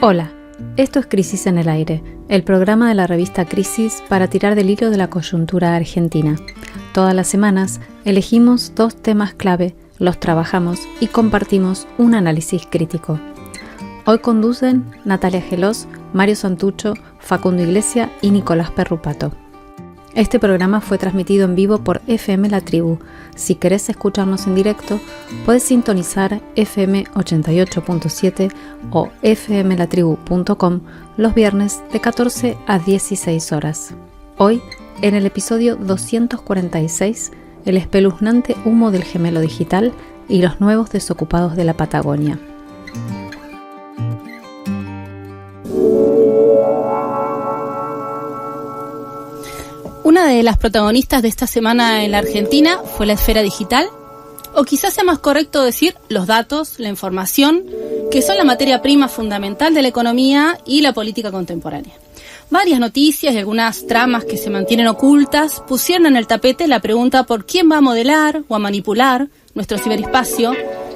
Hola, esto es Crisis en el Aire, el programa de la revista Crisis para tirar del hilo de la coyuntura argentina. Todas las semanas elegimos 2 temas clave, los trabajamos y compartimos un análisis crítico. Hoy conducen Natalia Gelós, Mario Santucho, Facundo Iglesia y Nicolás Perrupato. Este programa fue transmitido en vivo por FM La Tribu. Si querés escucharnos en directo, podés sintonizar FM 88.7 o fmlatribu.com los viernes de 14 a 16 horas. Hoy, en el episodio 246, el espeluznante humo del gemelo digital y los nuevos desocupados de la Patagonia. Una de las protagonistas de esta semana en la Argentina fue la esfera digital, o quizás sea más correcto decir los datos, la información, que son la materia prima fundamental de la economía y la política contemporánea. Varias noticias y algunas tramas que se mantienen ocultas pusieron en el tapete la pregunta por quién va a modelar o a manipular nuestro ciberespacio,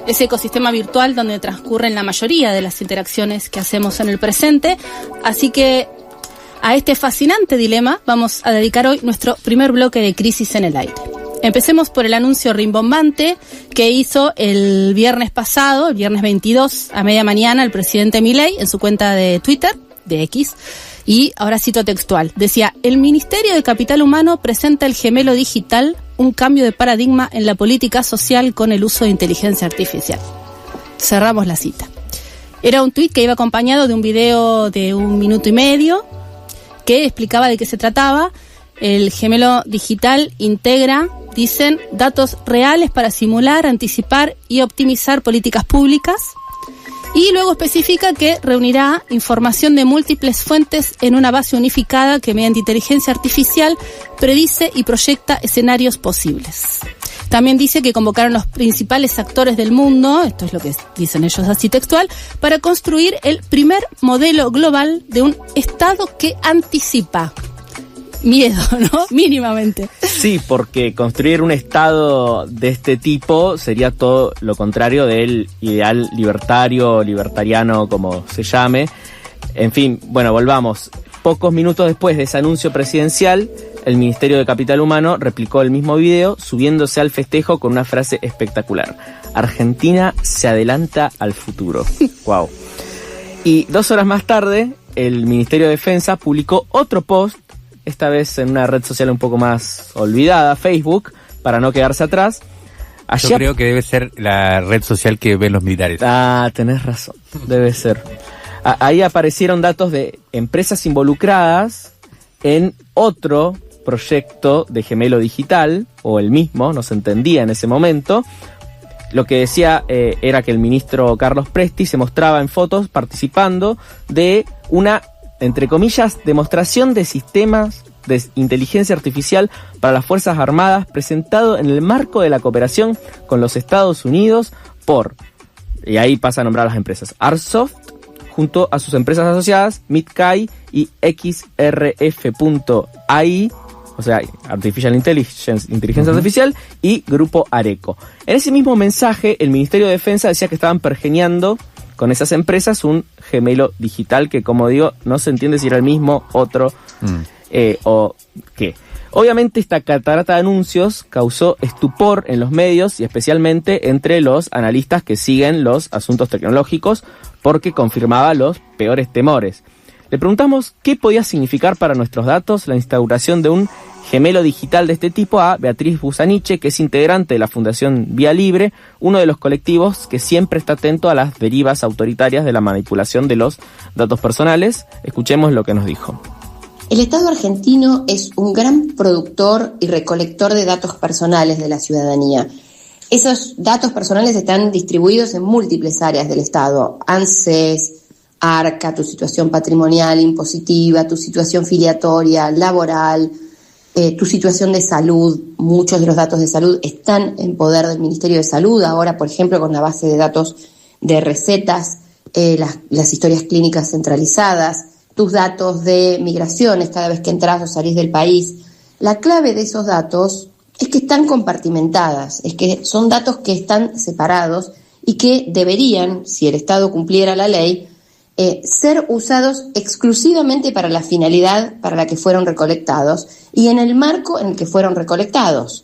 ese ecosistema virtual donde transcurren la mayoría de las interacciones que hacemos en el presente. Así que a este fascinante dilema vamos a dedicar hoy nuestro primer bloque de Crisis en el Aire. Empecemos por el anuncio rimbombante que hizo el viernes pasado, el viernes 22 a media mañana, el presidente Milei en su cuenta de Twitter, de X, y ahora cito textual. Decía: el Ministerio de Capital Humano presenta el gemelo digital, un cambio de paradigma en la política social con el uso de inteligencia artificial. Cerramos la cita. Era un tuit que iba acompañado de un video de 1 minuto y medio que explicaba de qué se trataba. El gemelo digital integra, dicen, datos reales para simular, anticipar y optimizar políticas públicas. Y luego especifica que reunirá información de múltiples fuentes en una base unificada que mediante inteligencia artificial predice y proyecta escenarios posibles. También dice que convocaron los principales actores del mundo, esto es lo que dicen ellos así textual, para construir el primer modelo global de un Estado que anticipa. Miedo, ¿no? Mínimamente. Sí, porque construir un Estado de este tipo sería todo lo contrario del ideal libertario, libertariano, como se llame. En fin, bueno, volvamos. Pocos minutos después de ese anuncio presidencial, el Ministerio de Capital Humano replicó el mismo video, subiéndose al festejo con una frase espectacular: Argentina se adelanta al futuro. Wow. Y 2 horas más tarde, el Ministerio de Defensa publicó otro post, esta vez en una red social un poco más olvidada, Facebook, para no quedarse atrás. Yo creo que debe ser la red social que ven los militares. Ah, tenés razón, debe ser. Ahí aparecieron datos de empresas involucradas en otro proyecto de gemelo digital, o el mismo, no se entendía en ese momento. Lo que decía era que el ministro Carlos Presti se mostraba en fotos participando de una, entre comillas, demostración de sistemas de inteligencia artificial para las Fuerzas Armadas, presentado en el marco de la cooperación con los Estados Unidos por, y ahí pasa a nombrar a las empresas, Arsoft, junto a sus empresas asociadas, MidCai y XRF.ai, o sea, Artificial Intelligence, inteligencia artificial, y Grupo Areco. En ese mismo mensaje, el Ministerio de Defensa decía que estaban pergeñando con esas empresas un gemelo digital que, como digo, no se entiende si era el mismo, otro, o qué. Obviamente esta catarata de anuncios causó estupor en los medios y especialmente entre los analistas que siguen los asuntos tecnológicos, porque confirmaba los peores temores. Le preguntamos qué podía significar para nuestros datos la instauración de un gemelo digital de este tipo a Beatriz Busaniche, que es integrante de la Fundación Vía Libre, uno de los colectivos que siempre está atento a las derivas autoritarias de la manipulación de los datos personales. Escuchemos lo que nos dijo. El Estado argentino es un gran productor y recolector de datos personales de la ciudadanía. Esos datos personales están distribuidos en múltiples áreas del Estado: ANSES, ARCA, tu situación patrimonial, impositiva, tu situación filiatoria, laboral, tu situación de salud. Muchos de los datos de salud están en poder del Ministerio de Salud. Ahora, por ejemplo, con la base de datos de recetas, las historias clínicas centralizadas, tus datos de migraciones cada vez que entras o salís del país. La clave de esos datos es que están compartimentadas, es que son datos que están separados y que deberían, si el Estado cumpliera la ley, ser usados exclusivamente para la finalidad para la que fueron recolectados y en el marco en el que fueron recolectados.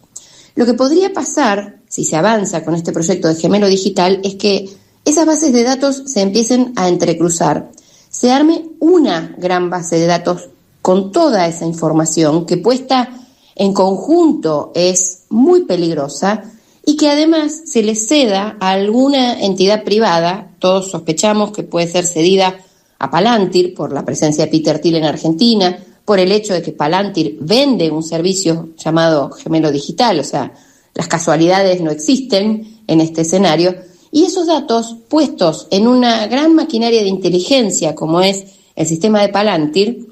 Lo que podría pasar, si se avanza con este proyecto de gemelo digital, es que esas bases de datos se empiecen a entrecruzar, se arme una gran base de datos con toda esa información que puesta en conjunto es muy peligrosa y que además se le ceda a alguna entidad privada. Todos sospechamos que puede ser cedida a Palantir por la presencia de Peter Thiel en Argentina, por el hecho de que Palantir vende un servicio llamado gemelo digital, o sea, las casualidades no existen en este escenario, y esos datos puestos en una gran maquinaria de inteligencia como es el sistema de Palantir,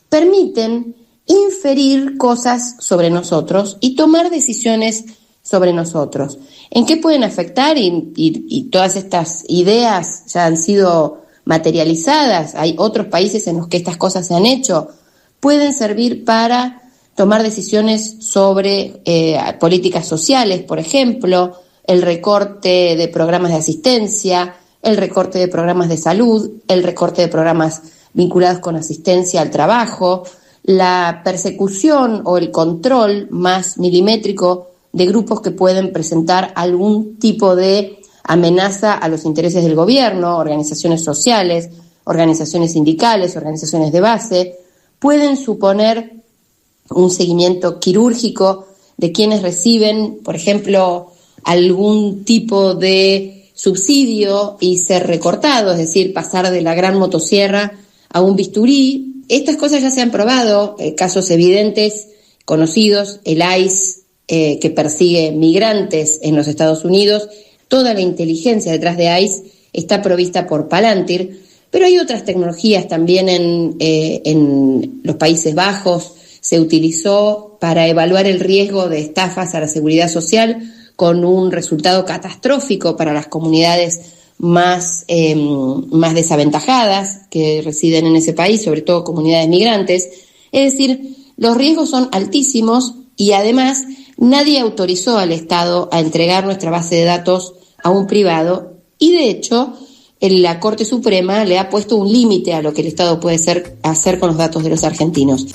permiten inferir cosas sobre nosotros y tomar decisiones sobre nosotros. ¿En qué pueden afectar? Y todas estas ideas ya han sido materializadas, hay otros países en los que estas cosas se han hecho, pueden servir para tomar decisiones sobre políticas sociales, por ejemplo, el recorte de programas de asistencia, el recorte de programas de salud, el recorte de programas vinculados con asistencia al trabajo, la persecución o el control más milimétrico de grupos que pueden presentar algún tipo de amenaza a los intereses del gobierno, organizaciones sociales, organizaciones sindicales, organizaciones de base, pueden suponer un seguimiento quirúrgico de quienes reciben, por ejemplo, algún tipo de subsidio y ser recortado, es decir, pasar de la gran motosierra a un bisturí. Estas cosas ya se han probado, casos evidentes, conocidos, el ICE que persigue migrantes en los Estados Unidos, toda la inteligencia detrás de ICE está provista por Palantir, pero hay otras tecnologías también en los Países Bajos. Se utilizó para evaluar el riesgo de estafas a la seguridad social con un resultado catastrófico para las comunidades más desaventajadas que residen en ese país, sobre todo comunidades migrantes. Es decir, los riesgos son altísimos y además nadie autorizó al Estado a entregar nuestra base de datos a un privado y de hecho la Corte Suprema le ha puesto un límite a lo que el Estado puede hacer con los datos de los argentinos.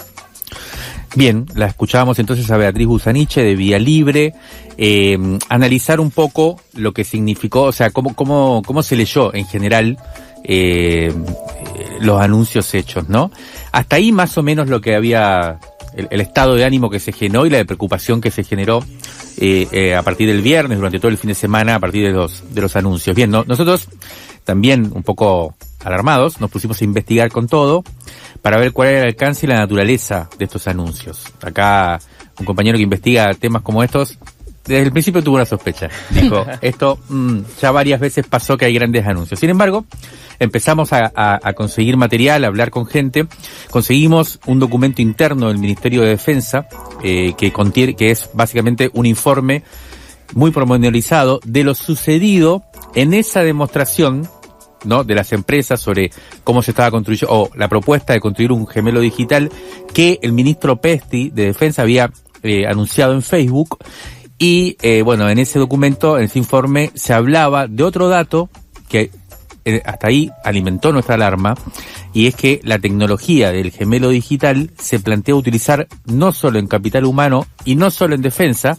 Bien, la escuchábamos entonces a Beatriz Busaniche de Vía Libre, analizar un poco lo que significó, o sea, cómo se leyó en general los anuncios hechos, ¿no? Hasta ahí más o menos lo que había, el estado de ánimo que se generó y la de preocupación que se generó a partir del viernes, durante todo el fin de semana, a partir de los anuncios. Bien, nosotros también un poco alarmados nos pusimos a investigar con todo para ver cuál era el alcance y la naturaleza de estos anuncios. Acá un compañero que investiga temas como estos, desde el principio tuvo una sospecha. Dijo, esto ya varias veces pasó que hay grandes anuncios. Sin embargo, empezamos a conseguir material, a hablar con gente. Conseguimos un documento interno del Ministerio de Defensa que es básicamente un informe muy pormenorizado de lo sucedido en esa demostración, ¿no?, de las empresas sobre cómo se estaba construyendo, o la propuesta de construir un gemelo digital que el ministro Pesti de Defensa había anunciado en Facebook. Y bueno, en ese documento, en ese informe, se hablaba de otro dato que hasta ahí alimentó nuestra alarma, y es que la tecnología del gemelo digital se plantea utilizar no solo en capital humano y no solo en defensa,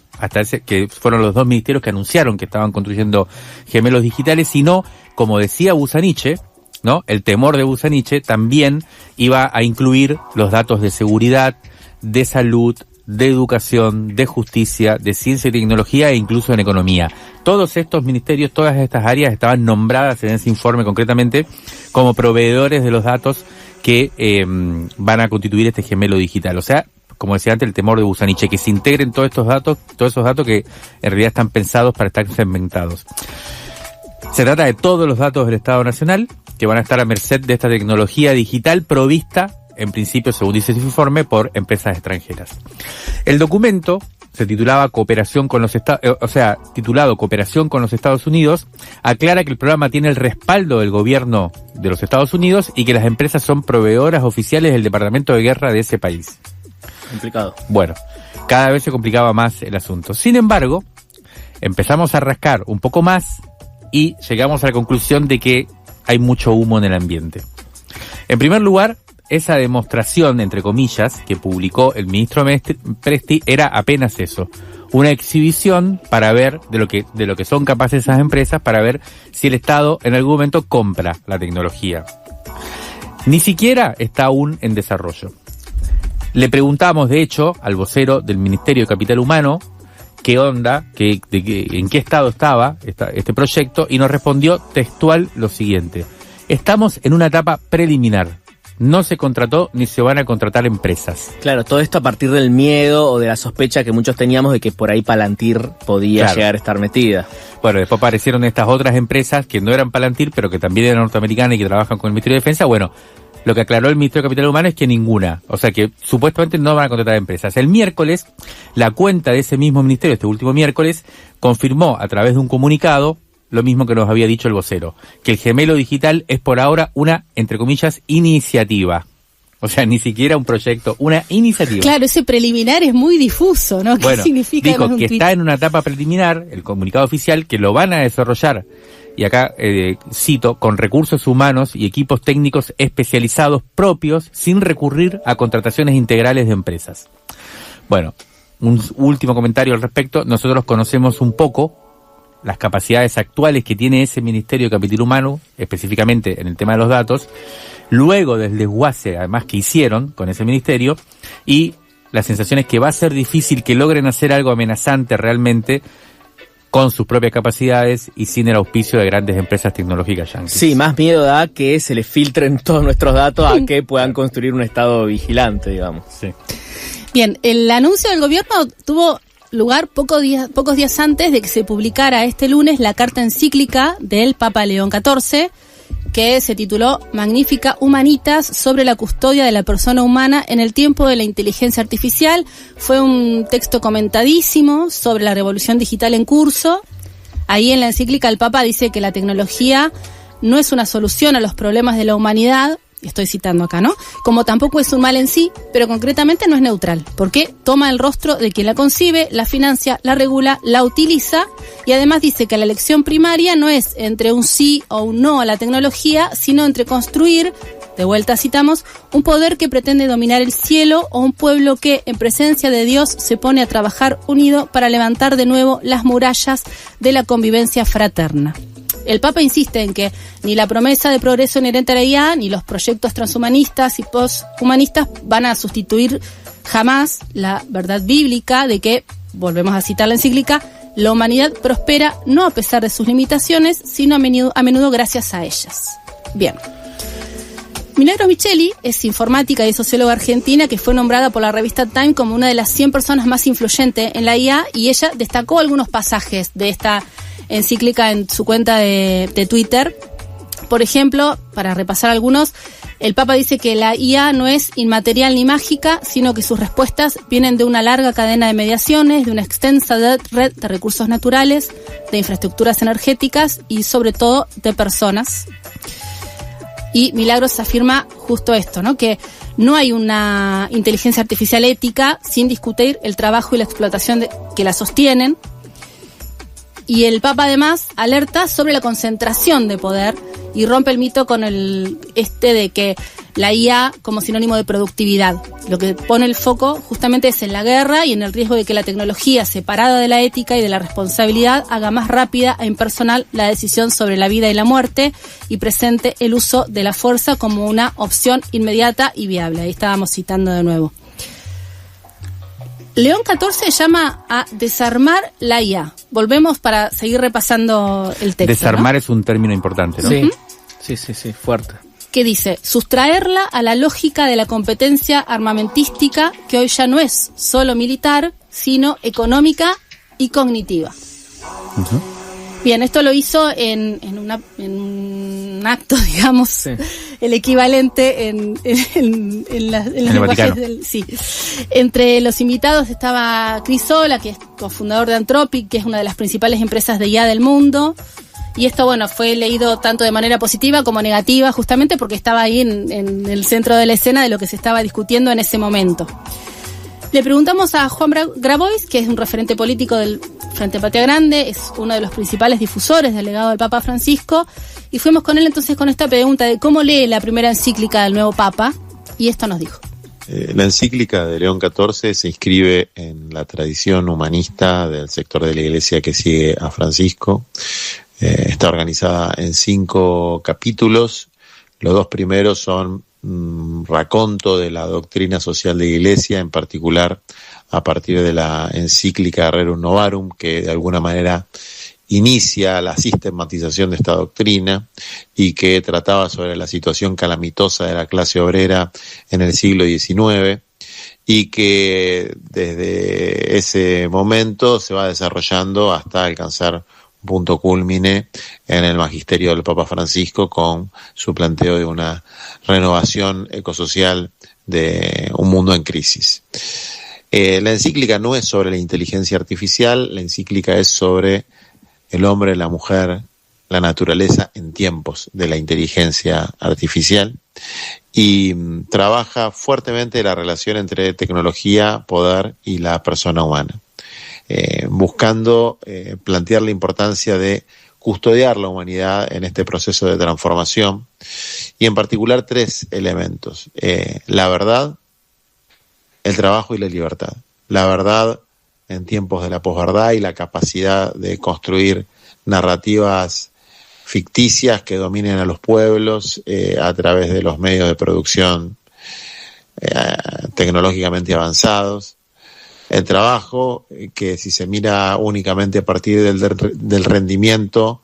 que fueron los dos ministerios que anunciaron que estaban construyendo gemelos digitales, sino, como decía Busaniche, ¿no?, el temor de Busaniche también iba a incluir los datos de seguridad, de salud, de educación, de justicia, de ciencia y tecnología e incluso en economía. Todos estos ministerios, todas estas áreas estaban nombradas en ese informe concretamente como proveedores de los datos que van a constituir este gemelo digital. O sea, como decía antes, el temor de Busaniche, que se integren todos esos datos que en realidad están pensados para estar segmentados. Se trata de todos los datos del Estado Nacional que van a estar a merced de esta tecnología digital provista, en principio, según dice ese informe, por empresas extranjeras. El documento se titulaba Cooperación con los titulado Cooperación con los Estados Unidos, aclara que el programa tiene el respaldo del gobierno de los Estados Unidos y que las empresas son proveedoras oficiales del Departamento de Guerra de ese país. Complicado. Bueno, cada vez se complicaba más el asunto. Sin embargo, empezamos a rascar un poco más y llegamos a la conclusión de que hay mucho humo en el ambiente. En primer lugar, esa demostración, entre comillas, que publicó el ministro Presti era apenas eso. Una exhibición para ver de lo que son capaces esas empresas, para ver si el Estado en algún momento compra la tecnología. Ni siquiera está aún en desarrollo. Le preguntamos, de hecho, al vocero del Ministerio de Capital Humano qué onda, en qué estado estaba este proyecto, y nos respondió textual lo siguiente: estamos en una etapa preliminar. No se contrató ni se van a contratar empresas. Claro, todo esto a partir del miedo o de la sospecha que muchos teníamos de que por ahí Palantir podía llegar a estar metida. Bueno, después aparecieron estas otras empresas que no eran Palantir, pero que también eran norteamericanas y que trabajan con el Ministerio de Defensa. Bueno, lo que aclaró el Ministerio de Capital Humano es que ninguna. O sea que supuestamente no van a contratar empresas. El miércoles, la cuenta de ese mismo ministerio, este último miércoles, confirmó a través de un comunicado lo mismo que nos había dicho el vocero, que el gemelo digital es por ahora una, entre comillas, iniciativa. O sea, ni siquiera un proyecto, una iniciativa. Claro, ese preliminar es muy difuso, ¿no? ¿Qué significa? Dijo que está en una etapa preliminar, el comunicado oficial, que lo van a desarrollar, y acá cito, con recursos humanos y equipos técnicos especializados propios, sin recurrir a contrataciones integrales de empresas. Bueno, un último comentario al respecto. Nosotros conocemos un poco las capacidades actuales que tiene ese Ministerio de Capital Humano, específicamente en el tema de los datos, luego del desguace, además, que hicieron con ese ministerio, y la sensación es que va a ser difícil que logren hacer algo amenazante realmente con sus propias capacidades y sin el auspicio de grandes empresas tecnológicas yanquis. Sí, más miedo da que se les filtren todos nuestros datos a que puedan construir un estado vigilante, digamos. Sí. Bien, el anuncio del gobierno tuvo lugar pocos días antes de que se publicara este lunes la carta encíclica del Papa León XIV, que se tituló Magnificat Humanitas, sobre la custodia de la persona humana en el tiempo de la inteligencia artificial. Fue un texto comentadísimo sobre la revolución digital en curso. Ahí en la encíclica el Papa dice que la tecnología no es una solución a los problemas de la humanidad, estoy citando acá, ¿no? Como tampoco es un mal en sí, pero concretamente no es neutral, porque toma el rostro de quien la concibe, la financia, la regula, la utiliza, y además dice que la elección primaria no es entre un sí o un no a la tecnología, sino entre construir, de vuelta citamos, un poder que pretende dominar el cielo, o un pueblo que, en presencia de Dios, se pone a trabajar unido para levantar de nuevo las murallas de la convivencia fraterna. El Papa insiste en que ni la promesa de progreso inherente a la IA, ni los proyectos transhumanistas y posthumanistas van a sustituir jamás la verdad bíblica de que, volvemos a citar la encíclica, la humanidad prospera no a pesar de sus limitaciones, sino a menudo gracias a ellas. Bien. Milagros Micheli es informática y socióloga argentina que fue nombrada por la revista Time como una de las 100 personas más influyentes en la IA, y ella destacó algunos pasajes de esta encíclica en su cuenta de Twitter. Por ejemplo, para repasar algunos, el Papa dice que la IA no es inmaterial ni mágica, sino que sus respuestas vienen de una larga cadena de mediaciones, de una extensa red de recursos naturales, de infraestructuras energéticas y sobre todo de personas. Y Milagros afirma justo esto, ¿no? Que no hay una inteligencia artificial ética sin discutir el trabajo y la explotación que la sostienen. Y el Papa además alerta sobre la concentración de poder y rompe el mito con de que la IA como sinónimo de productividad. Lo que pone el foco justamente es en la guerra y en el riesgo de que la tecnología, separada de la ética y de la responsabilidad, haga más rápida e impersonal la decisión sobre la vida y la muerte, y presente el uso de la fuerza como una opción inmediata y viable. Ahí estábamos citando de nuevo. León XIV llama a desarmar la IA. Volvemos para seguir repasando el texto. Desarmar, ¿no? Es un término importante, ¿no? Sí, fuerte. Que dice, sustraerla a la lógica de la competencia armamentística, que hoy ya no es solo militar, sino económica y cognitiva. Uh-huh. Bien, esto lo hizo en un acto, digamos, sí, el equivalente en las lenguajes del... Sí. Entre los invitados estaba Chris Sola, que es cofundador de Anthropic, que es una de las principales empresas de IA del mundo. Y esto, bueno, fue leído tanto de manera positiva como negativa, justamente porque estaba ahí en el centro de la escena de lo que se estaba discutiendo en ese momento. Le preguntamos a Juan Grabois, que es un referente político del Frente Patria Grande, es uno de los principales difusores del legado del Papa Francisco, y fuimos con él entonces con esta pregunta de cómo lee la primera encíclica del nuevo Papa, y esto nos dijo. La encíclica de León XIV se inscribe en la tradición humanista del sector de la Iglesia que sigue a Francisco. Está organizada en 5 capítulos. Los 2 primeros son raconto de la doctrina social de la Iglesia, en particular a partir de la encíclica Rerum Novarum, que de alguna manera inicia la sistematización de esta doctrina y que trataba sobre la situación calamitosa de la clase obrera en el siglo XIX, y que desde ese momento se va desarrollando hasta alcanzar un punto cúlmine en el magisterio del Papa Francisco con su planteo de una renovación ecosocial de un mundo en crisis. La encíclica no es sobre la inteligencia artificial, la encíclica es sobre el hombre, la mujer, la naturaleza en tiempos de la inteligencia artificial, y trabaja fuertemente la relación entre tecnología, poder y la persona humana, buscando plantear la importancia de custodiar la humanidad en este proceso de transformación, y en particular 3 elementos: la verdad, el trabajo y la libertad. La verdad en tiempos de la posverdad y la capacidad de construir narrativas ficticias que dominen a los pueblos a través de los medios de producción tecnológicamente avanzados. El trabajo, que si se mira únicamente a partir del rendimiento,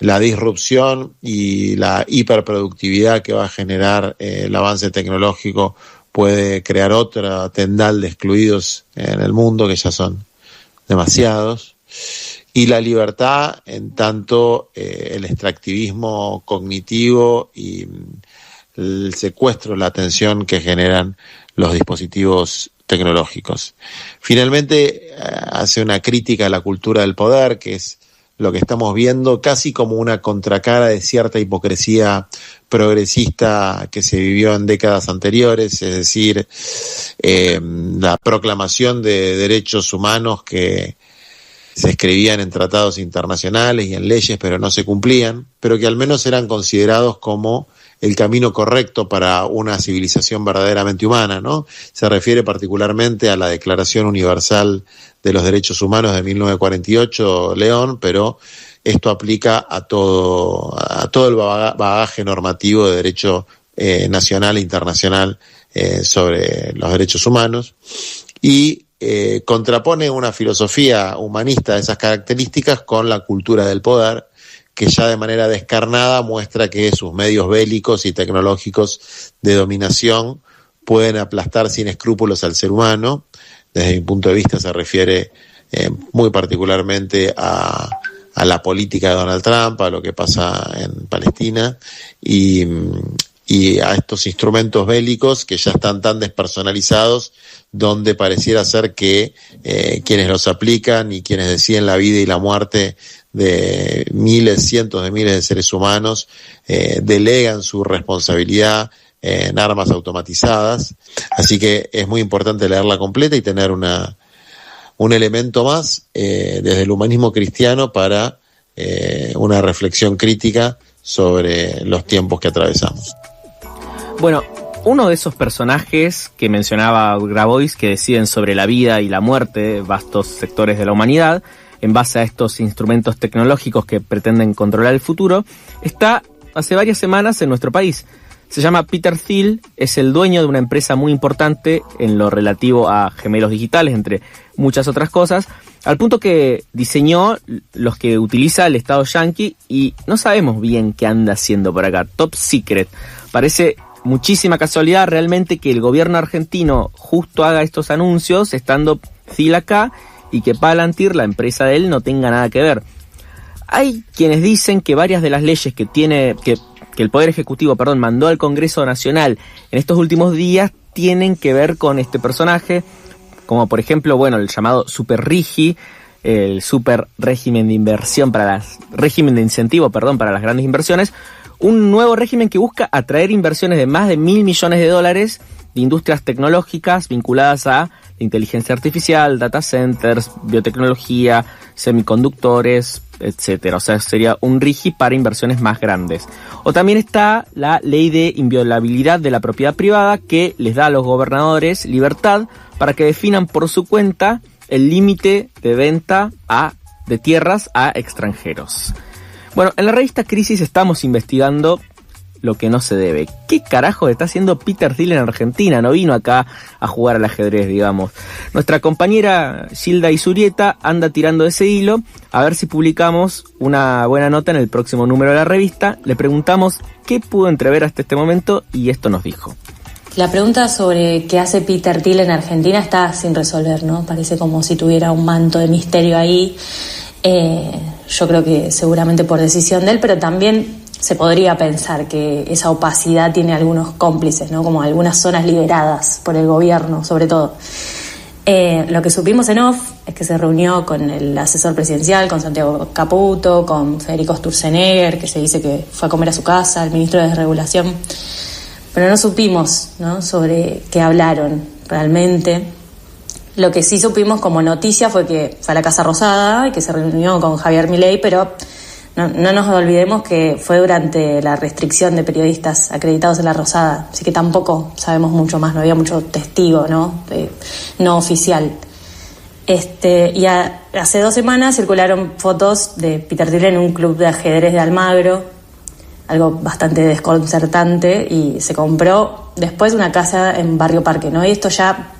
la disrupción y la hiperproductividad que va a generar el avance tecnológico puede crear otra tendal de excluidos en el mundo, que ya son demasiados. Y la libertad, en tanto el extractivismo cognitivo y el secuestro, la atención que generan los dispositivos tecnológicos. Finalmente, hace una crítica a la cultura del poder, que es lo que estamos viendo casi como una contracara de cierta hipocresía progresista que se vivió en décadas anteriores, es decir, la proclamación de derechos humanos que se escribían en tratados internacionales y en leyes, pero no se cumplían, pero que al menos eran considerados como el camino correcto para una civilización verdaderamente humana, ¿no? Se refiere particularmente a la Declaración Universal de los Derechos Humanos de 1948, León, pero esto aplica a todo el bagaje normativo de derecho nacional e internacional sobre los derechos humanos, y contrapone una filosofía humanista de esas características con la cultura del poder, que ya de manera descarnada muestra que sus medios bélicos y tecnológicos de dominación pueden aplastar sin escrúpulos al ser humano. Desde mi punto de vista se refiere muy particularmente a la política de Donald Trump, a lo que pasa en Palestina y a estos instrumentos bélicos que ya están tan despersonalizados, donde pareciera ser que quienes los aplican y quienes deciden la vida y la muerte de cientos de miles de seres humanos delegan su responsabilidad en armas automatizadas. Así que es muy importante leerla completa y tener un elemento más desde el humanismo cristiano para una reflexión crítica sobre los tiempos que atravesamos. Bueno, uno de esos personajes que mencionaba Grabois, que deciden sobre la vida y la muerte de vastos sectores de la humanidad en base a estos instrumentos tecnológicos que pretenden controlar el futuro, está hace varias semanas en nuestro país. Se llama Peter Thiel, es el dueño de una empresa muy importante en lo relativo a gemelos digitales, entre muchas otras cosas, al punto que diseñó los que utiliza el Estado yanqui y no sabemos bien qué anda haciendo por acá. Top secret. Parece muchísima casualidad realmente que el gobierno argentino justo haga estos anuncios estando Thiel acá y que Palantir, la empresa de él, no tenga nada que ver. Hay quienes dicen que varias de las leyes que el Poder Ejecutivo, mandó al Congreso Nacional en estos últimos días tienen que ver con este personaje, como por ejemplo, el llamado Super RIGI, el Super Régimen de Inversión Régimen de Incentivo, para las grandes inversiones, un nuevo régimen que busca atraer inversiones de más de $1.000 millones de industrias tecnológicas vinculadas a inteligencia artificial, data centers, biotecnología, semiconductores, etcétera. O sea, sería un RIGI para inversiones más grandes. O también está la ley de inviolabilidad de la propiedad privada, que les da a los gobernadores libertad para que definan por su cuenta el límite de venta de tierras a extranjeros. Bueno, en la revista Crisis estamos investigando lo que no se debe. ¿Qué carajo está haciendo Peter Thiel en Argentina? No vino acá a jugar al ajedrez, digamos. Nuestra compañera Gilda Isurieta anda tirando ese hilo, a ver si publicamos una buena nota en el próximo número de la revista. Le preguntamos qué pudo entrever hasta este momento y esto nos dijo. La pregunta sobre qué hace Peter Thiel en Argentina está sin resolver, ¿no? Parece como si tuviera un manto de misterio ahí. Yo creo que seguramente por decisión de él, pero también se podría pensar que esa opacidad tiene algunos cómplices, ¿no? Como algunas zonas lideradas por el gobierno, sobre todo. Lo que supimos en off es que se reunió con el asesor presidencial, con Santiago Caputo, con Federico Sturzenegger, que se dice que fue a comer a su casa, el ministro de Desregulación. Pero no supimos, ¿no?, sobre qué hablaron realmente. Lo que sí supimos como noticia fue que fue a la Casa Rosada y que se reunió con Javier Milei, pero no nos olvidemos que fue durante la restricción de periodistas acreditados en la Rosada, así que tampoco sabemos mucho más, no había mucho testigo, ¿no?, no oficial. Y hace 2 semanas circularon fotos de Peter Thiel en un club de ajedrez de Almagro, algo bastante desconcertante, y se compró después una casa en Barrio Parque, ¿no? Y esto ya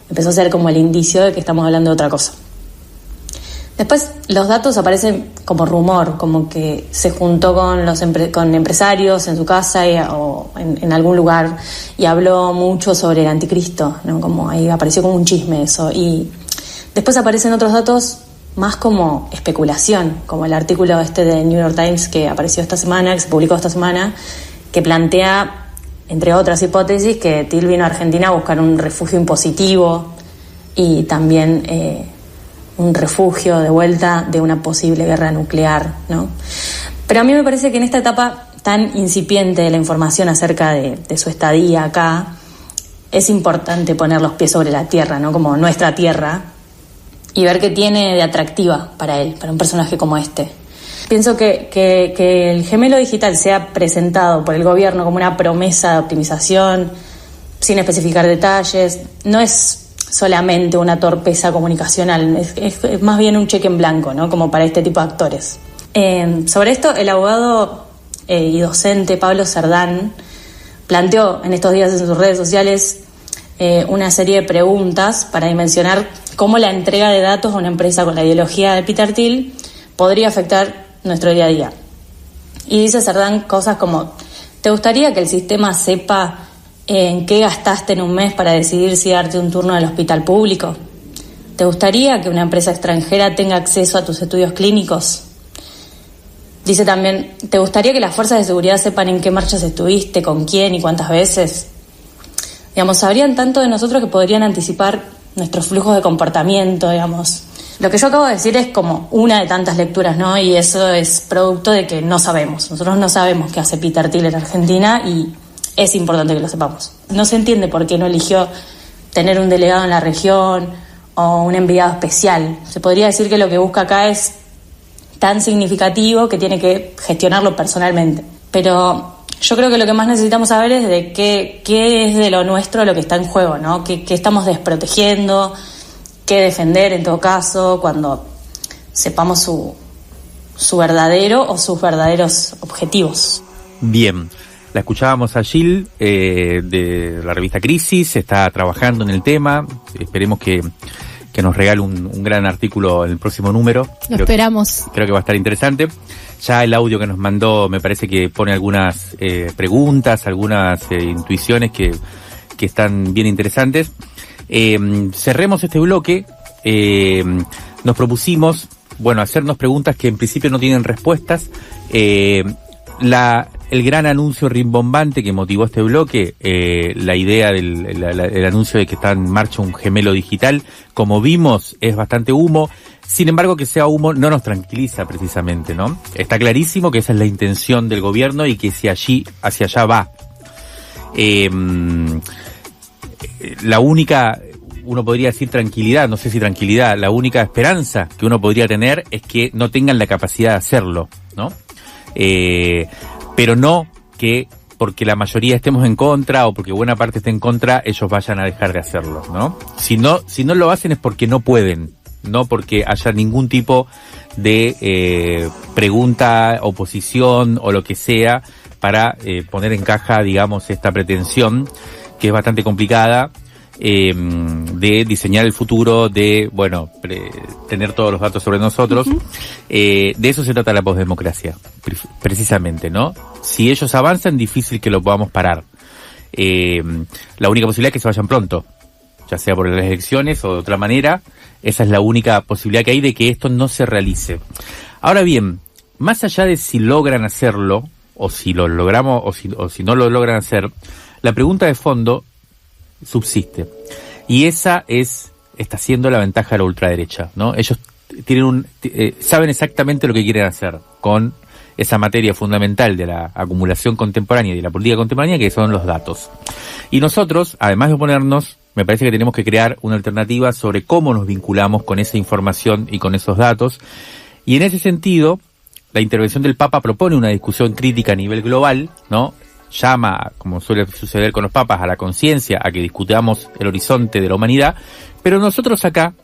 empezó a ser como el indicio de que estamos hablando de otra cosa. Después los datos aparecen como rumor, como que se juntó con empresarios en su casa o en algún lugar y habló mucho sobre el anticristo, ¿no? Como ahí apareció como un chisme eso. Y después aparecen otros datos más como especulación, como el artículo de New York Times que apareció esta semana, que se publicó esta semana, que plantea, entre otras hipótesis, que Thiel vino a Argentina a buscar un refugio impositivo y también un refugio de vuelta de una posible guerra nuclear, ¿no? Pero a mí me parece que en esta etapa tan incipiente de la información acerca de su estadía acá, es importante poner los pies sobre la tierra, ¿no? Como nuestra tierra, y ver qué tiene de atractiva para él, para un personaje como este. Pienso que el gemelo digital sea presentado por el gobierno como una promesa de optimización, sin especificar detalles, no es solamente una torpeza comunicacional, es más bien un cheque en blanco, ¿no?, como para este tipo de actores. Sobre esto, el abogado y docente Pablo Cerdán planteó en estos días en sus redes sociales una serie de preguntas para dimensionar cómo la entrega de datos a una empresa con la ideología de Peter Thiel podría afectar nuestro día a día. Y dice Cerdán cosas como: ¿te gustaría que el sistema sepa en qué gastaste en un mes para decidir si darte un turno en el hospital público? ¿Te gustaría que una empresa extranjera tenga acceso a tus estudios clínicos? Dice también: ¿te gustaría que las fuerzas de seguridad sepan en qué marchas estuviste, con quién y cuántas veces? Digamos, sabrían tanto de nosotros que podrían anticipar nuestros flujos de comportamiento, digamos. Lo que yo acabo de decir es como una de tantas lecturas, ¿no? Y eso es producto de que no sabemos. Nosotros no sabemos qué hace Peter Thiel en Argentina y es importante que lo sepamos. No se entiende por qué no eligió tener un delegado en la región o un enviado especial. Se podría decir que lo que busca acá es tan significativo que tiene que gestionarlo personalmente. Pero yo creo que lo que más necesitamos saber es de qué es de lo nuestro lo que está en juego, ¿no? ¿Qué estamos desprotegiendo? ¿Qué defender en todo caso cuando sepamos su verdadero o sus verdaderos objetivos? Bien. La escuchábamos a Gil de la revista Crisis, está trabajando en el tema, esperemos que nos regale un gran artículo en el próximo número. Esperamos. Creo que va a estar interesante. Ya el audio que nos mandó me parece que pone algunas preguntas, algunas intuiciones que están bien interesantes. Cerremos este bloque. Nos propusimos, hacernos preguntas que en principio no tienen respuestas. El gran anuncio rimbombante que motivó este bloque, la idea del anuncio de que está en marcha un gemelo digital, como vimos, es bastante humo. Sin embargo, que sea humo no nos tranquiliza precisamente, ¿no? Está clarísimo que esa es la intención del gobierno y que hacia allá va. la única, uno podría decir tranquilidad, no sé si tranquilidad, la única esperanza que uno podría tener es que no tengan la capacidad de hacerlo, ¿no? Pero no que porque la mayoría estemos en contra o porque buena parte esté en contra, ellos vayan a dejar de hacerlo, ¿no? Si no lo hacen es porque no pueden, no porque haya ningún tipo de pregunta, oposición o lo que sea para poner en caja, digamos, esta pretensión que es bastante complicada de diseñar el futuro, de, bueno, tener todos los datos sobre nosotros. Uh-huh. De eso se trata la posdemocracia, precisamente, ¿no? Si ellos avanzan, difícil que lo podamos parar. La única posibilidad es que se vayan pronto, ya sea por las elecciones o de otra manera. Esa es la única posibilidad que hay de que esto no se realice. Ahora bien, más allá de si logran hacerlo, o si lo logramos, o si no lo logran hacer, la pregunta de fondo subsiste. Y esa está siendo la ventaja de la ultraderecha, ¿no? Ellos tienen saben exactamente lo que quieren hacer con esa materia fundamental de la acumulación contemporánea y de la política contemporánea, que son los datos. Y nosotros, además de oponernos, me parece que tenemos que crear una alternativa sobre cómo nos vinculamos con esa información y con esos datos. Y en ese sentido, la intervención del Papa propone una discusión crítica a nivel global, ¿no? Llama, como suele suceder con los papas, a la conciencia, a que discutamos el horizonte de la humanidad, pero nosotros acá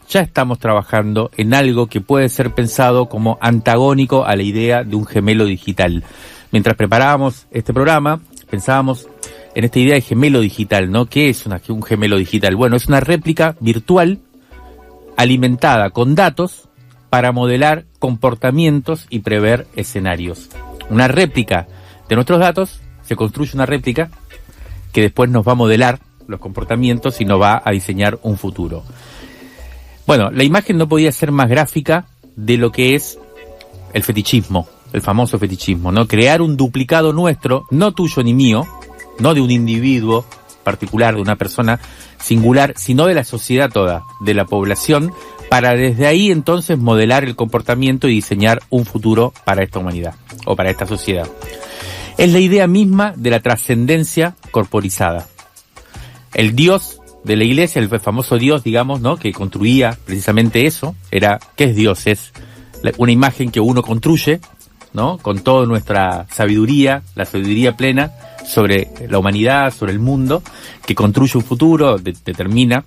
ya estamos trabajando en algo que puede ser pensado como antagónico a la idea de un gemelo digital. Mientras preparábamos este programa, pensábamos en esta idea de gemelo digital, ¿no? ¿Qué es un gemelo digital? Bueno, es una réplica virtual alimentada con datos para modelar comportamientos y prever escenarios. Una réplica de nuestros datos, se construye una réplica que después nos va a modelar los comportamientos y nos va a diseñar un futuro. Bueno, la imagen no podía ser más gráfica de lo que es el fetichismo, el famoso fetichismo, ¿no? Crear un duplicado nuestro, no tuyo ni mío, no de un individuo particular, de una persona singular, sino de la sociedad toda, de la población, para desde ahí entonces modelar el comportamiento y diseñar un futuro para esta humanidad, o para esta sociedad. Es la idea misma de la trascendencia corporizada. El Dios de la Iglesia, el famoso Dios, digamos, ¿no?, que construía precisamente eso, ¿qué es Dios? Es una imagen que uno construye, ¿no?, con toda nuestra sabiduría, la sabiduría plena sobre la humanidad, sobre el mundo, que construye un futuro, determina,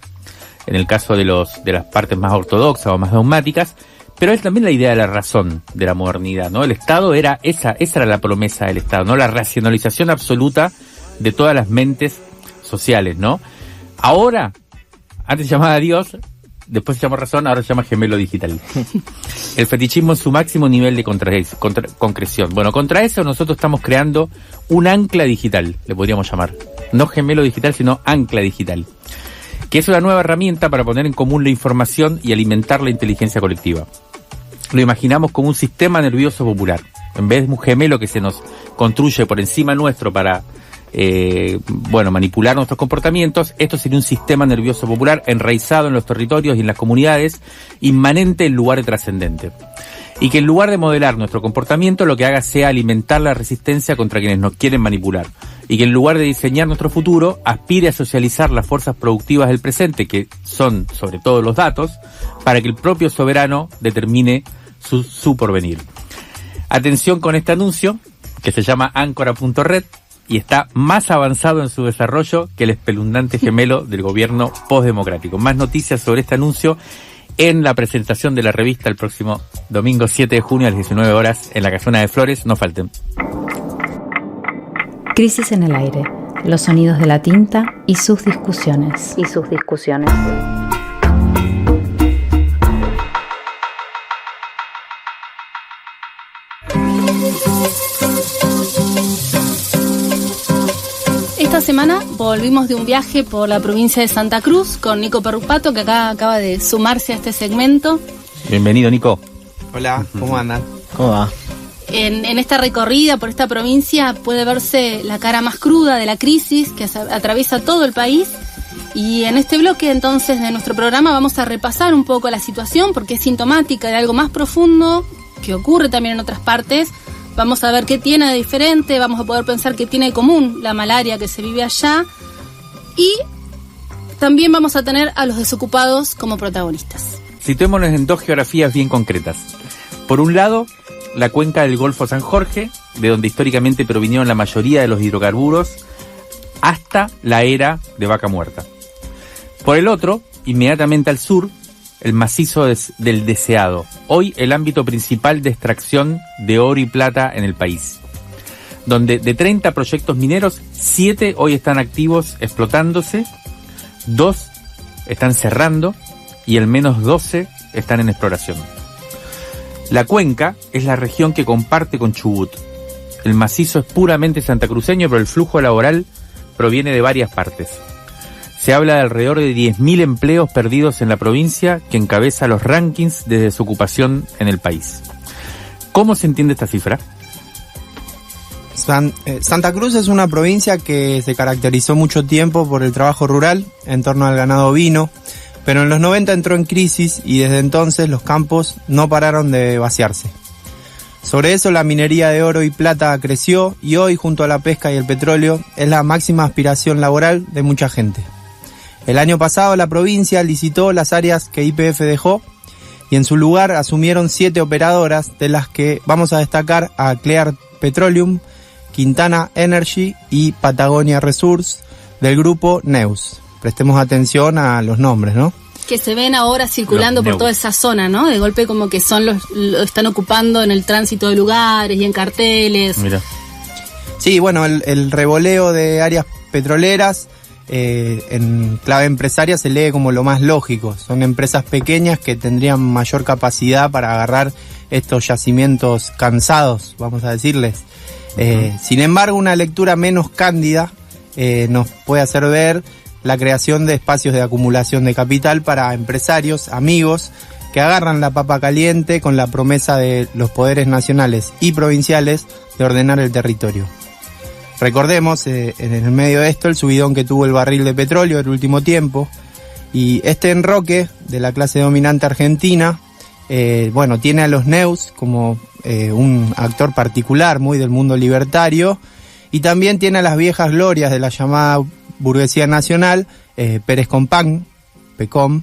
en el caso de las partes más ortodoxas o más dogmáticas, pero es también la idea de la razón de la modernidad, ¿no? El Estado esa era la promesa del Estado, ¿no? La racionalización absoluta de todas las mentes sociales, ¿no? Ahora, antes se llamaba Dios, después se llamó razón, ahora se llama gemelo digital. El fetichismo en su máximo nivel de concreción. Bueno, contra eso nosotros estamos creando un ancla digital, le podríamos llamar. No gemelo digital, sino ancla digital, que es una nueva herramienta para poner en común la información y alimentar la inteligencia colectiva. Lo imaginamos como un sistema nervioso popular. En vez de un gemelo que se nos construye por encima nuestro para manipular nuestros comportamientos, esto sería un sistema nervioso popular enraizado en los territorios y en las comunidades, inmanente en lugar de trascendente. Y que en lugar de modelar nuestro comportamiento, lo que haga sea alimentar la resistencia contra quienes nos quieren manipular. Y que en lugar de diseñar nuestro futuro, aspire a socializar las fuerzas productivas del presente, que son sobre todo los datos, para que el propio soberano determine su porvenir. Atención con este anuncio, que se llama Áncora.red, y está más avanzado en su desarrollo que el espeluznante gemelo del gobierno postdemocrático. Más noticias sobre este anuncio en la presentación de la revista el próximo domingo 7 de junio a las 19 horas en la Casona de Flores. No falten. Crisis en el aire. Los sonidos de la tinta y sus discusiones. Esta semana volvimos de un viaje por la provincia de Santa Cruz con Nico Perrupato, que acá acaba de sumarse a este segmento. Bienvenido, Nico. Hola, ¿cómo andan? ¿Cómo va? En esta recorrida por esta provincia puede verse la cara más cruda de la crisis que atraviesa todo el país. Y en este bloque entonces de nuestro programa vamos a repasar un poco la situación porque es sintomática de algo más profundo que ocurre también en otras partes. Vamos a ver qué tiene de diferente, vamos a poder pensar qué tiene de común la malaria que se vive allá y también vamos a tener a los desocupados como protagonistas. Situémonos en dos geografías bien concretas. Por un lado, la cuenca del Golfo San Jorge, de donde históricamente provinieron la mayoría de los hidrocarburos, hasta la era de Vaca Muerta. Por el otro, inmediatamente al sur, el macizo del Deseado, hoy el ámbito principal de extracción de oro y plata en el país, donde de 30 proyectos mineros, 7 hoy están activos explotándose, 2 están cerrando y al menos 12 están en exploración. La cuenca es la región que comparte con Chubut. El macizo es puramente santacruceño, pero el flujo laboral proviene de varias partes. Se habla de alrededor de 10.000 empleos perdidos en la provincia, que encabeza los rankings de desocupación en el país. ¿Cómo se entiende esta cifra? Santa Cruz es una provincia que se caracterizó mucho tiempo por el trabajo rural en torno al ganado ovino, pero en los 90 entró en crisis y desde entonces los campos no pararon de vaciarse. Sobre eso la minería de oro y plata creció y hoy, junto a la pesca y el petróleo, es la máxima aspiración laboral de mucha gente. El año pasado la provincia licitó las áreas que YPF dejó y en su lugar asumieron 7 operadoras, de las que vamos a destacar a Clear Petroleum, Quintana Energy y Patagonia Resource del grupo Neus. Prestemos atención a los nombres, ¿no? Que se ven ahora circulando por toda esa zona, ¿no? De golpe como que lo están ocupando en el tránsito de lugares y en carteles. Mira. Sí, bueno, el revoleo de áreas petroleras en clave empresaria se lee como lo más lógico. Son empresas pequeñas que tendrían mayor capacidad para agarrar estos yacimientos cansados, vamos a decirles. Sin embargo, una lectura menos cándida nos puede hacer ver la creación de espacios de acumulación de capital para empresarios, amigos, que agarran la papa caliente con la promesa de los poderes nacionales y provinciales de ordenar el territorio. Recordemos, en el medio de esto, el subidón que tuvo el barril de petróleo el último tiempo, y este enroque de la clase dominante argentina, tiene a los Neus como un actor particular muy del mundo libertario, y también tiene a las viejas glorias de la llamada burguesía nacional, Pérez Compán, PECOM,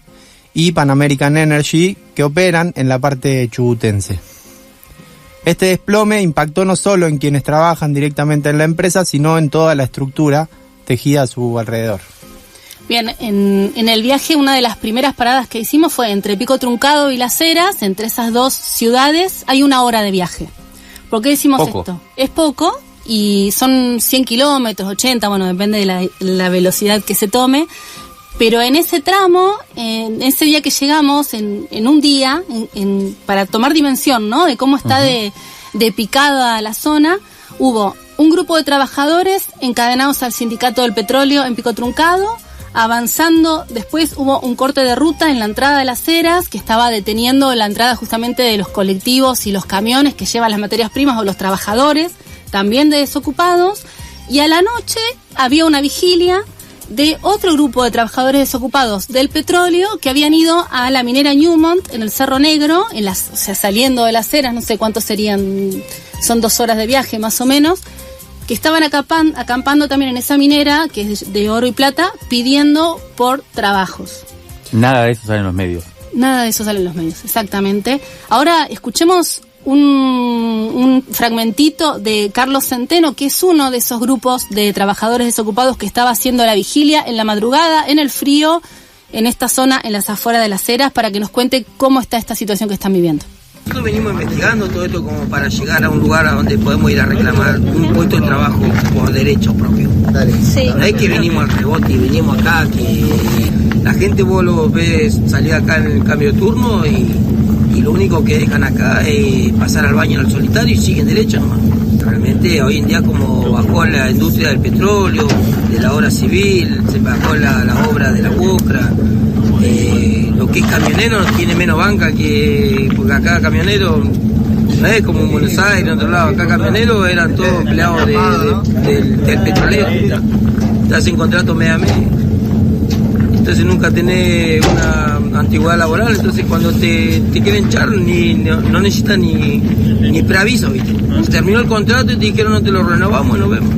y Pan American Energy, que operan en la parte chubutense. Este desplome impactó no solo en quienes trabajan directamente en la empresa, sino en toda la estructura tejida a su alrededor. Bien, en el viaje una de las primeras paradas que hicimos fue entre Pico Truncado y Las Heras. Entre esas dos ciudades hay 1 hora de viaje. ¿Por qué decimos poco. Esto? Es poco y son 100 kilómetros, 80, bueno, depende de la velocidad que se tome. Pero en ese tramo, en ese día que llegamos, en un día, para tomar dimensión, ¿no?, de cómo está de picada la zona, hubo un grupo de trabajadores encadenados al Sindicato del Petróleo en Pico Truncado. Avanzando, después hubo un corte de ruta en la entrada de Las Heras, que estaba deteniendo la entrada justamente de los colectivos y los camiones que llevan las materias primas o los trabajadores, también de desocupados. Y a la noche había una vigilia de otro grupo de trabajadores desocupados del petróleo que habían ido a la minera Newmont en el Cerro Negro, saliendo de Las Heras, no sé cuántos serían, son 2 horas de viaje más o menos, que estaban acampando también en esa minera, que es de oro y plata, pidiendo por trabajos. Nada de eso sale en los medios. Nada de eso sale en los medios, exactamente. Ahora escuchemos un fragmentito de Carlos Centeno, que es uno de esos grupos de trabajadores desocupados que estaba haciendo la vigilia en la madrugada, en el frío, en esta zona, en las afueras de Las Heras, para que nos cuente cómo está esta situación que están viviendo. Nosotros venimos investigando todo esto como para llegar a un lugar a donde podemos ir a reclamar un puesto de trabajo por derechos propios. Sí. No es que venimos al rebote y venimos acá, que la gente vos lo ves salir acá en el cambio de turno y lo único que dejan acá es pasar al baño en el solitario y siguen derecho nomás. Realmente hoy en día como bajó la industria del petróleo, de la obra civil, se bajó la obra de la UOCRA, lo que es camionero tiene menos banca porque acá camionero no es como en Buenos Aires, en otro lado, acá camioneros eran todos empleados del petrolero, te hacen contrato medio a medio, entonces nunca tenés una antigüedad laboral, entonces cuando te quieren echar no necesitan ni preaviso, ¿viste? Se terminó el contrato y te dijeron no te lo renovamos y nos vemos.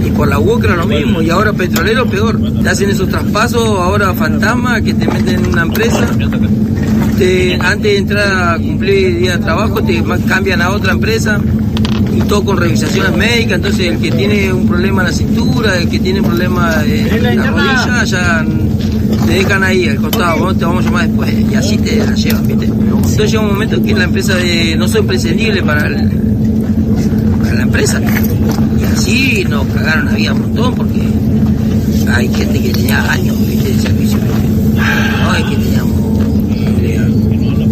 Y por la UOCRA lo mismo, y ahora Petrolero peor. Te hacen esos traspasos, ahora fantasma, que te meten en una empresa, antes de entrar a cumplir día de trabajo, te cambian a otra empresa, y todo con revisaciones médicas. Entonces el que tiene un problema en la cintura, el que tiene un problema en la rodilla, ya te dejan ahí al costado, te vamos a llamar después, y así te la llevan, ¿viste? Entonces llega un momento que la empresa no soy imprescindible para la empresa, y así nos cagaron la vida un montón, porque hay gente que tenía años, ¿viste?, de servicio, no es que teníamos,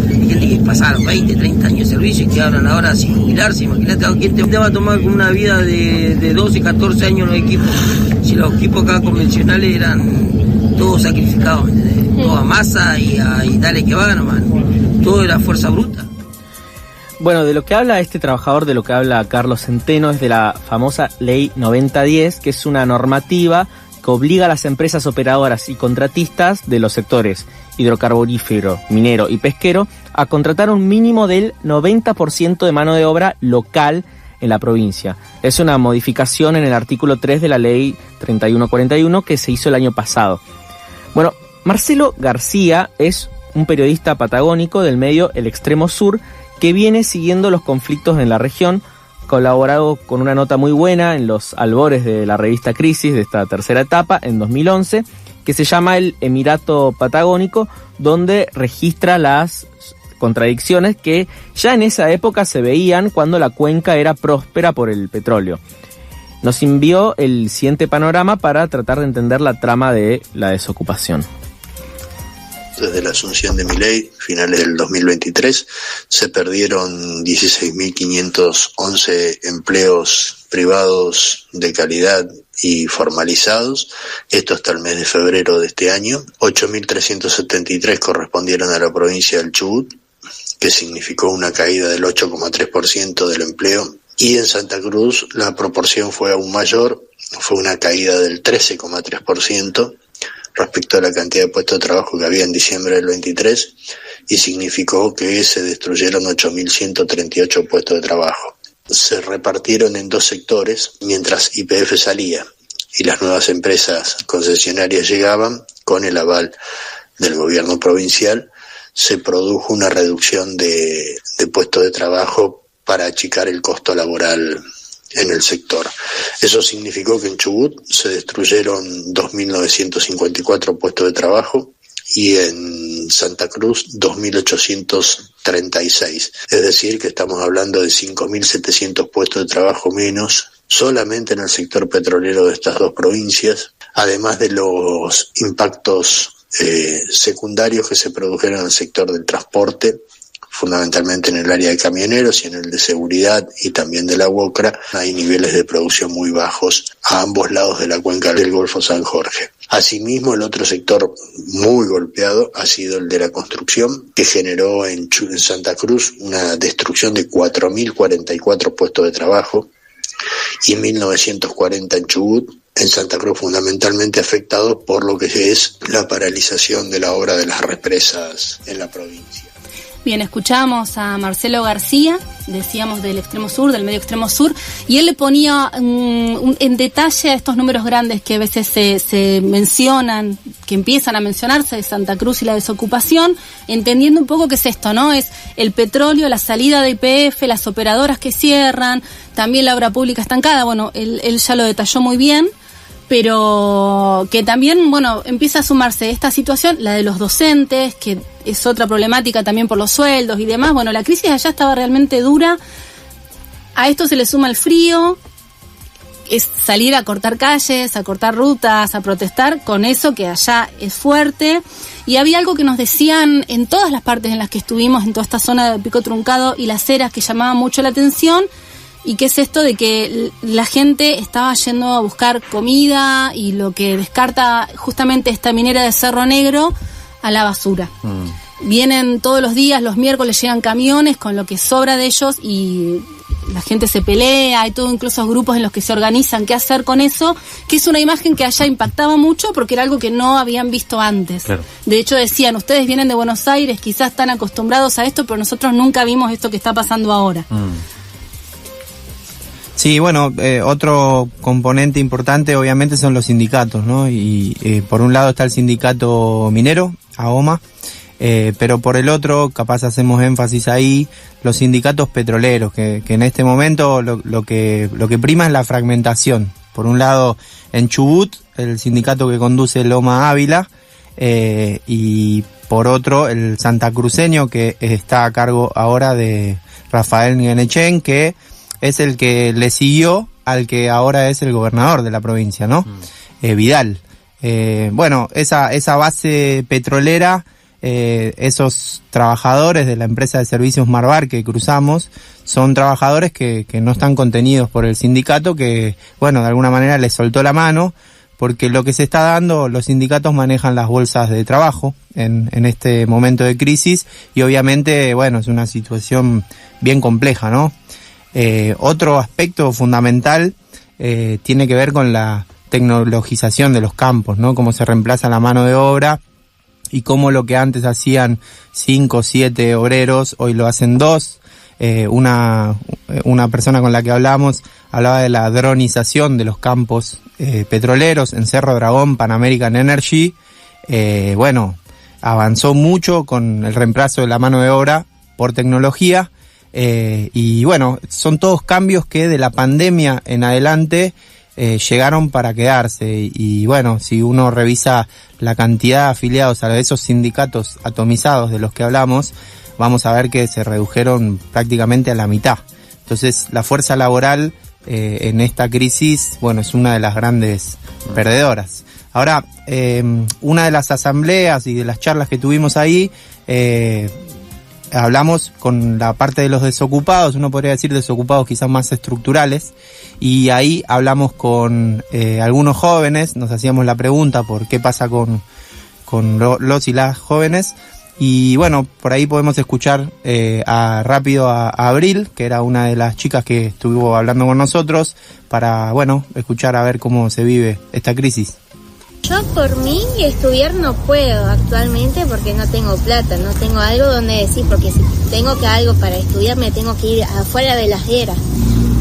hay gente que pasaron 20, 30 años de servicio y quedaron ahora sin jubilarse. Imagínate, ¿quién te va a tomar una vida de 12, 14 años los equipos? Si los equipos acá convencionales eran todos sacrificados, ¿entendés? Toda masa y dale que va nomás, todo era fuerza bruta. Bueno, de lo que habla este trabajador, de lo que habla Carlos Centeno, es de la famosa Ley 9010, que es una normativa que obliga a las empresas operadoras y contratistas de los sectores hidrocarburífero, minero y pesquero a contratar un mínimo del 90% de mano de obra local en la provincia. Es una modificación en el artículo 3 de la Ley 3141 que se hizo el año pasado. Bueno, Marcelo García es un periodista patagónico del medio El Extremo Sur que viene siguiendo los conflictos en la región, colaborado con una nota muy buena en los albores de la revista Crisis de esta tercera etapa en 2011, que se llama El Emirato Patagónico, donde registra las contradicciones que ya en esa época se veían cuando la cuenca era próspera por el petróleo. Nos envió el siguiente panorama para tratar de entender la trama de la desocupación. Desde la asunción de Milei, finales del 2023, se perdieron 16.511 empleos privados de calidad y formalizados, esto hasta el mes de febrero de este año. 8.373 correspondieron a la provincia del Chubut, que significó una caída del 8,3% del empleo, y en Santa Cruz la proporción fue aún mayor, fue una caída del 13,3%, respecto a la cantidad de puestos de trabajo que había en diciembre del 23, y significó que se destruyeron 8.138 puestos de trabajo. Se repartieron en dos sectores, mientras YPF salía y las nuevas empresas concesionarias llegaban, con el aval del gobierno provincial, se produjo una reducción de puestos de trabajo para achicar el costo laboral en el sector. Eso significó que en Chubut se destruyeron 2.954 puestos de trabajo y en Santa Cruz 2.836. Es decir, que estamos hablando de 5.700 puestos de trabajo menos solamente en el sector petrolero de estas dos provincias, además de los impactos secundarios que se produjeron en el sector del transporte, fundamentalmente en el área de camioneros y en el de seguridad y también de la UOCRA. Hay niveles de producción muy bajos a ambos lados de la cuenca del Golfo San Jorge. Asimismo, el otro sector muy golpeado ha sido el de la construcción, que generó en Santa Cruz una destrucción de 4.044 puestos de trabajo y 1.940 en Chubut. En Santa Cruz fundamentalmente afectados por lo que es la paralización de la obra de las represas en la provincia. Bien, escuchamos a Marcelo García, decíamos del extremo sur, del medio extremo sur, y él le ponía en detalle a estos números grandes que a veces se mencionan, que empiezan a mencionarse de Santa Cruz y la desocupación, entendiendo un poco qué es esto, ¿no? Es el petróleo, la salida de YPF, las operadoras que cierran, también la obra pública estancada. Bueno, él ya lo detalló muy bien, pero que también, bueno, empieza a sumarse esta situación, la de los docentes, que es otra problemática también por los sueldos y demás. Bueno, la crisis allá estaba realmente dura. A esto se le suma el frío, es salir a cortar calles, a cortar rutas, a protestar con eso que allá es fuerte. Y había algo que nos decían en todas las partes en las que estuvimos, en toda esta zona de Pico Truncado y Las Heras, que llamaba mucho la atención. Y que es esto de que la gente estaba yendo a buscar comida y lo que descarta justamente esta minera de Cerro Negro a la basura. Vienen todos los días, los miércoles llegan camiones con lo que sobra de ellos y la gente se pelea, hay todo incluso grupos en los que se organizan qué hacer con eso, que es una imagen que allá impactaba mucho porque era algo que no habían visto antes. Claro. De hecho decían, ustedes vienen de Buenos Aires, quizás están acostumbrados a esto, pero nosotros nunca vimos esto que está pasando ahora. Sí, bueno, otro componente importante obviamente son los sindicatos, ¿no? Y por un lado está el sindicato minero, AOMA, pero por el otro, capaz hacemos énfasis ahí, los sindicatos petroleros, que en este momento lo que prima es la fragmentación. Por un lado, en Chubut, el sindicato que conduce Loma Ávila, y por otro, el santacruceño, que está a cargo ahora de Rafael Nguenechen, que es el que le siguió al que ahora es el gobernador de la provincia, ¿no? Vidal. Bueno, esa base petrolera, esos trabajadores de la empresa de servicios Marbar que cruzamos, son trabajadores que no están contenidos por el sindicato, que, bueno, de alguna manera les soltó la mano, porque lo que se está dando, los sindicatos manejan las bolsas de trabajo en este momento de crisis, y obviamente, bueno, es una situación bien compleja, ¿no? Otro aspecto fundamental tiene que ver con la tecnologización de los campos, ¿no? Cómo se reemplaza la mano de obra y cómo lo que antes hacían 5 o 7 obreros, hoy lo hacen 2. Una persona con la que hablamos hablaba de la dronización de los campos petroleros en Cerro Dragón, Pan American Energy. Bueno, avanzó mucho con el reemplazo de la mano de obra por tecnología. Y bueno, son todos cambios que de la pandemia en adelante llegaron para quedarse, y bueno, si uno revisa la cantidad de afiliados a esos sindicatos atomizados de los que hablamos, vamos a ver que se redujeron prácticamente a la mitad. Entonces la fuerza laboral en esta crisis, bueno, es una de las grandes perdedoras. Ahora, una de las asambleas y de las charlas que tuvimos ahí, hablamos con la parte de los desocupados, uno podría decir desocupados quizás más estructurales, y ahí hablamos con algunos jóvenes, nos hacíamos la pregunta por qué pasa con los y las jóvenes, y bueno, por ahí podemos escuchar rápido a Abril, que era una de las chicas que estuvo hablando con nosotros, para, bueno, escuchar a ver cómo se vive esta crisis. Yo por mí estudiar no puedo actualmente porque no tengo plata, no tengo algo donde decir, porque si tengo que algo para estudiar me tengo que ir afuera de las eras,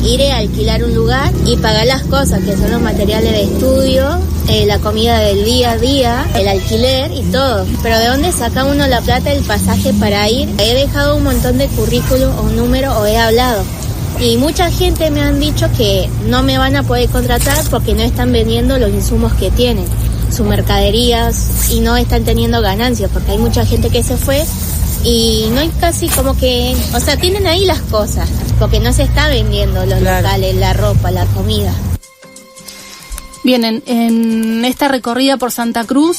ir a alquilar un lugar y pagar las cosas que son los materiales de estudio, la comida del día a día, el alquiler y todo. Pero ¿de dónde saca uno la plata, el pasaje para ir? He dejado un montón de currículum o números o he hablado. Y mucha gente me han dicho que no me van a poder contratar porque no están vendiendo los insumos que tienen, sus mercaderías, y no están teniendo ganancias porque hay mucha gente que se fue y no hay casi como que, o sea, tienen ahí las cosas porque no se está vendiendo los locales, la ropa, la comida. Bien, en esta recorrida por Santa Cruz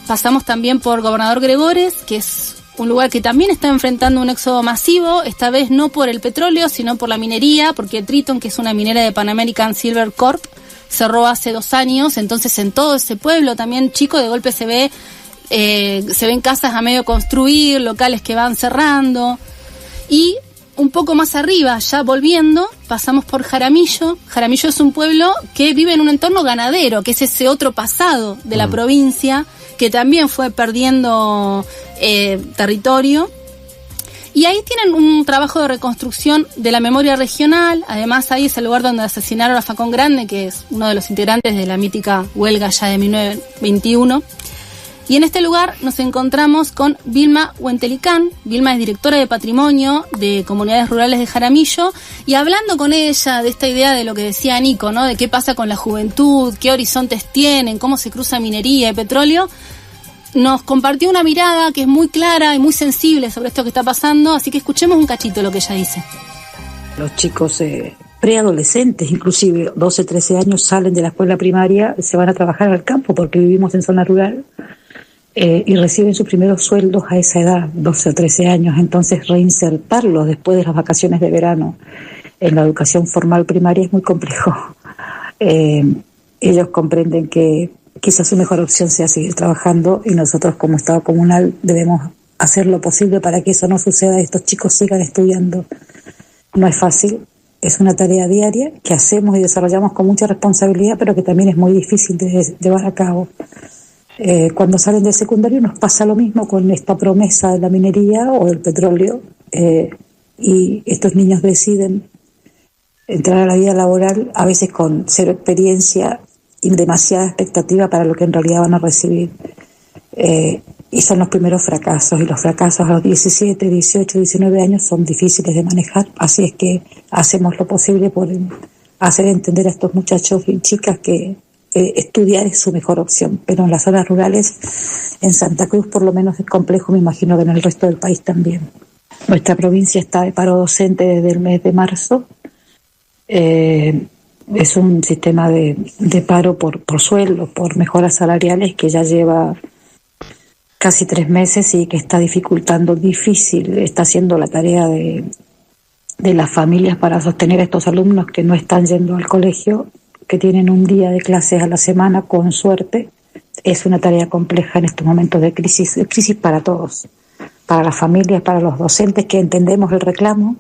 pasamos también por Gobernador Gregores, que es un lugar que también está enfrentando un éxodo masivo, esta vez no por el petróleo, sino por la minería, porque Triton, que es una minera de Pan American Silver Corp, cerró hace 2 años, entonces en todo ese pueblo también chico de golpe se ven casas a medio construir, locales que van cerrando, y un poco más arriba, ya volviendo, pasamos por Jaramillo. Jaramillo es un pueblo que vive en un entorno ganadero, que es ese otro pasado de la provincia, que también fue perdiendo territorio. Y ahí tienen un trabajo de reconstrucción de la memoria regional. Además, ahí es el lugar donde asesinaron a Facón Grande, que es uno de los integrantes de la mítica huelga ya de 1921. Y en este lugar nos encontramos con Vilma Huentelicán. Vilma es directora de Patrimonio de Comunidades Rurales de Jaramillo, y hablando con ella de esta idea de lo que decía Nico, ¿no? De qué pasa con la juventud, qué horizontes tienen, cómo se cruza minería y petróleo, nos compartió una mirada que es muy clara y muy sensible sobre esto que está pasando, así que escuchemos un cachito de lo que ella dice. Los chicos preadolescentes, inclusive 12, 13 años, salen de la escuela primaria, se van a trabajar al campo porque vivimos en zona rural. Y reciben sus primeros sueldos a esa edad, 12 o 13 años, entonces reinsertarlos después de las vacaciones de verano en la educación formal primaria es muy complejo. Ellos comprenden que quizás su mejor opción sea seguir trabajando, y nosotros como Estado comunal debemos hacer lo posible para que eso no suceda y estos chicos sigan estudiando. No es fácil, es una tarea diaria que hacemos y desarrollamos con mucha responsabilidad, pero que también es muy difícil de llevar a cabo. Cuando salen del secundario nos pasa lo mismo con esta promesa de la minería o del petróleo, y estos niños deciden entrar a la vida laboral a veces con cero experiencia y demasiada expectativa para lo que en realidad van a recibir. Y son los primeros fracasos, y los fracasos a los 17, 18, 19 años son difíciles de manejar, así es que hacemos lo posible por hacer entender a estos muchachos y chicas que estudiar es su mejor opción, pero en las zonas rurales, en Santa Cruz por lo menos es complejo, me imagino que en el resto del país también. Nuestra provincia está de paro docente desde el mes de marzo. Es un sistema de paro por sueldos, por mejoras salariales que ya lleva casi 3 meses y que está está haciendo la tarea de las familias para sostener a estos alumnos que no están yendo al colegio, que tienen un día de clases a la semana con suerte. Es una tarea compleja en estos momentos de crisis para todos, para las familias, para los docentes que entendemos el reclamo.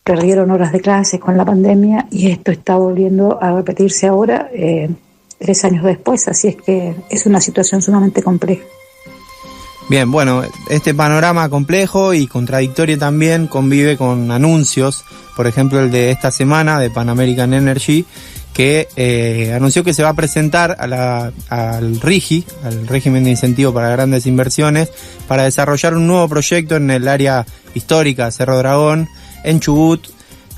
Perdieron horas de clases con la pandemia y esto está volviendo a repetirse ahora, 3 años después, así es que es una situación sumamente compleja. Bien, bueno, este panorama complejo y contradictorio también convive con anuncios, por ejemplo el de esta semana de Pan American Energy, que anunció que se va a presentar al RIGI, al régimen de incentivo para grandes inversiones, para desarrollar un nuevo proyecto en el área histórica Cerro Dragón, en Chubut,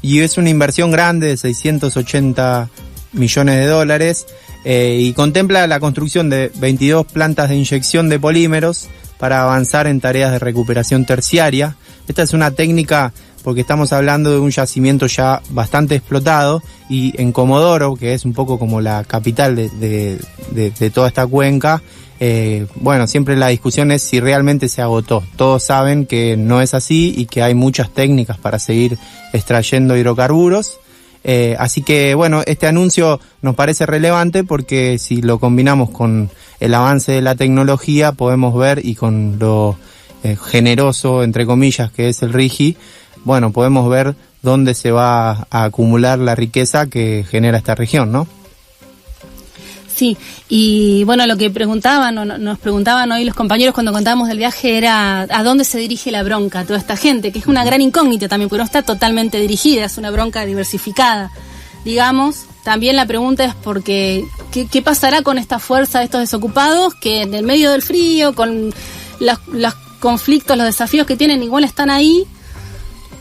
y es una inversión grande de $680 millones, y contempla la construcción de 22 plantas de inyección de polímeros para avanzar en tareas de recuperación terciaria. Esta es una técnica porque estamos hablando de un yacimiento ya bastante explotado, y en Comodoro, que es un poco como la capital de toda esta cuenca, bueno, siempre la discusión es si realmente se agotó. Todos saben que no es así y que hay muchas técnicas para seguir extrayendo hidrocarburos. Así que bueno, este anuncio nos parece relevante porque si lo combinamos con el avance de la tecnología podemos ver, y con lo generoso, entre comillas, que es el RIGI, bueno, podemos ver dónde se va a acumular la riqueza que genera esta región, ¿no? Sí, y bueno, lo que nos preguntaban hoy los compañeros cuando contábamos del viaje era a dónde se dirige la bronca, toda esta gente, que es una gran incógnita también, porque no está totalmente dirigida, es una bronca diversificada, digamos. También la pregunta es porque ¿qué pasará con esta fuerza de estos desocupados que en el medio del frío, con los conflictos, los desafíos que tienen, igual están ahí?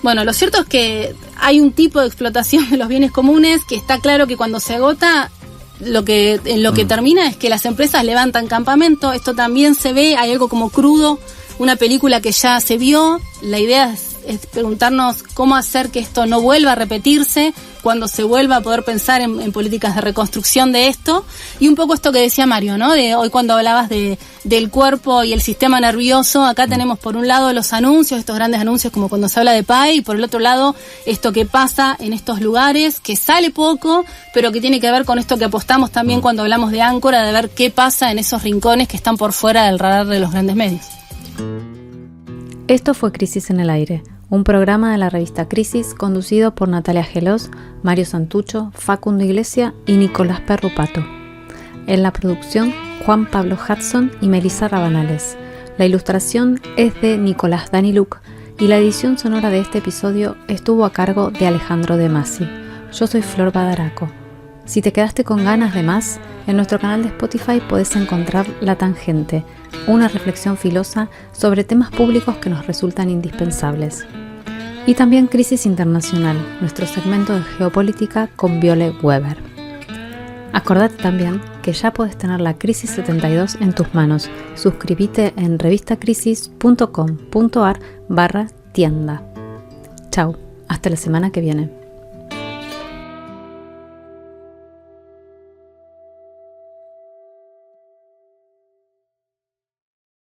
Bueno, lo cierto es que hay un tipo de explotación de los bienes comunes que está claro que cuando se agota, lo que termina es que las empresas levantan campamento. Esto también se ve, hay algo como crudo, una película que ya se vio. La idea es preguntarnos cómo hacer que esto no vuelva a repetirse, cuando se vuelva a poder pensar en políticas de reconstrucción de esto. Y un poco esto que decía Mario, ¿no? De hoy cuando hablabas del cuerpo y el sistema nervioso, acá tenemos por un lado los anuncios, estos grandes anuncios como cuando se habla de PAE, y por el otro lado esto que pasa en estos lugares, que sale poco, pero que tiene que ver con esto que apostamos también cuando hablamos de Áncora, de ver qué pasa en esos rincones que están por fuera del radar de los grandes medios. Esto fue Crisis en el Aire, un programa de la revista Crisis conducido por Natalia Gelós, Mario Santucho, Facundo Iglesia y Nicolás Perrupato. En la producción, Juan Pablo Hudson y Melissa Rabanales. La ilustración es de Nicolás Daniluk y la edición sonora de este episodio estuvo a cargo de Alejandro De Masi. Yo soy Flor Badaraco. Si te quedaste con ganas de más, en nuestro canal de Spotify podés encontrar La Tangente, una reflexión filosa sobre temas públicos que nos resultan indispensables. Y también Crisis Internacional, nuestro segmento de geopolítica con Viole Weber. Acordate también que ya podés tener la Crisis 72 en tus manos. Suscríbete en revistacrisis.com.ar/tienda. Chau, hasta la semana que viene.